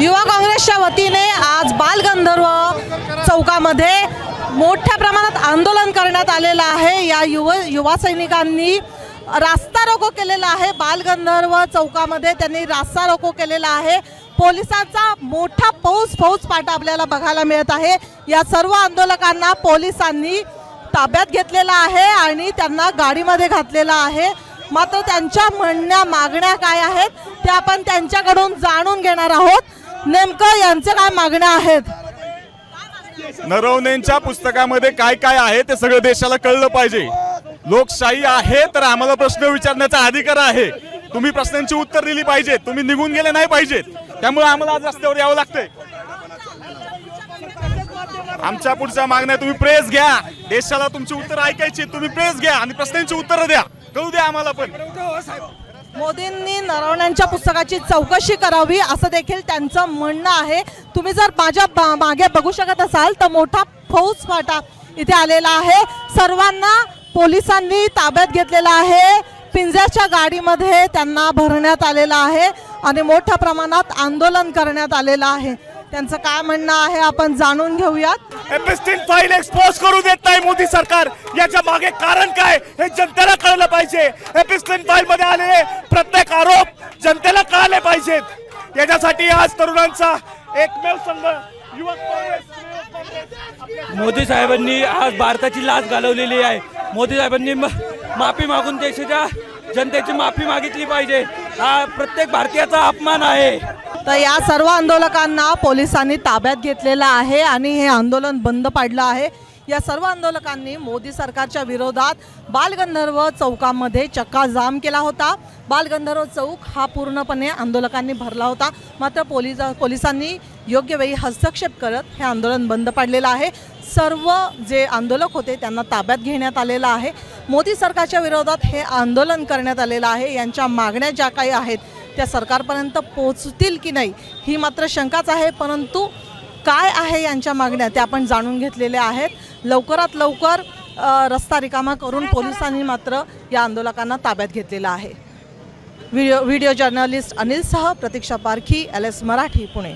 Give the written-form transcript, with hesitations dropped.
युवा काँग्रेसच्या वतीने आज बालगंधर्व चौकामध्ये मोठ्या प्रमाणात आंदोलन करण्यात आलेलं आहे। या युवा सैनिकांनी रास्ता रोको केलेला आहे। बालगंधर्व चौकामध्ये त्यांनी रास्ता रोको केलेला आहे। पोलिसांचा मोठा फौज पाटा आपल्याला बघायला मिळत आहे। या सर्व आंदोलकांना पोलिसांनी ताब्यात घेतलेला आहे आणि त्यांना गाडीमध्ये घातलेला आहे। मात्र त्यांच्या मागण्या काय आहेत ते आपण त्यांच्याकडून जाणून घेणार आहोत। नेमकं यांचे काय मागण्या आहेत? नरवणेंच्या पुस्तकामध्ये काय काय आहे ते सगळं देशाला कळलं पाहिजे। लोकशाही आहे तर आम्हाला प्रश्न विचारण्याचा अधिकार आहे। तुम्ही प्रश्नांची उत्तर दिली पाहिजेत, तुम्ही निघून गेले नाही पाहिजेत। त्यामुळे आम्हाला आज रस्त्यावर यावं लागतंय। आमच्या पुढच्या मागण्या तुम्ही प्रेस घ्या, देशाला तुमची उत्तर ऐकायची, तुम्ही प्रेस घ्या आणि प्रश्नांची उत्तरं द्या, कळू द्या आम्हाला पण। मोदींनी नरवण्यांच्या पुस्तकाची चौकशी करावी असं देखील त्यांचं म्हणणं आहे। तुम्ही जर माझ्या मागे बघू शकत असाल तर मोठा फौज फाटा इथे आलेला आहे। सर्वांना पोलिसांनी ताब्यात घेतलेला आहे। पिंजऱ्याच्या गाडीमध्ये त्यांना भरण्यात आलेलं आहे आणि मोठ्या प्रमाणात आंदोलन करण्यात आलेलं आहे। त्यांचं काय म्हणणं आहे आपण जाणून घेऊयात। एपिस्टिन फाईल एक्सपोज करू देत नाही मोदी सरकार, याच्या मागे कारण काय हे जनतेला कळलं पाहिजे। एपिस्टिन फाईल मध्ये आलेले प्रत्येक आरोप जनतेला कळले पाहिजेत। याच्यासाठी आज तरुणांचा एकमेव संघ युवक काँग्रेस मोदी साहेबांनी आज भारताची लाज घालवलेली आहे। मोदी साहेबांनी माफी मागून देशाच्या जनतेची माफी मागितली पाहिजे। हा प्रत्येक भारतीयाचा अपमान आहे। तर या सर्व आंदोलकांना पोलिसांनी ताब्यात घेतलेलं आहे आणि हे आंदोलन बंद पाडलं आहे। या सर्व आंदोलकांनी मोदी सरकारच्या विरोधात बालगंधर्व चौकामध्ये चक्काजाम केला होता। बालगंधर्व चौक हा पूर्णपणे आंदोलकांनी भरला होता। मात्र पोलिसांनी योग्य वेळी हस्तक्षेप करत हे आंदोलन बंद पाडलेलं आहे। सर्व जे आंदोलक होते त्यांना ताब्यात घेण्यात आलेलं आहे। मोदी सरकारच्या विरोधात हे आंदोलन करण्यात आलेलं आहे। यांच्या मागण्या ज्या काही आहेत त्या सरकारपर्यंत पोहोचतील की नाही ही मात्र शंकाच आहे। परंतु काय आहे यांच्या मागण्या ते आपण जाणून घेतलेल्या आहेत। लवकरात लवकर रस्ता रिकामा करून पोलिसांनी मात्र या आंदोलकांना ताब्यात घेतलेलं आहे। व्हिडिओ जर्नलिस्ट अनिल सह प्रतीक्षा पारखी, LS मराठी, पुणे।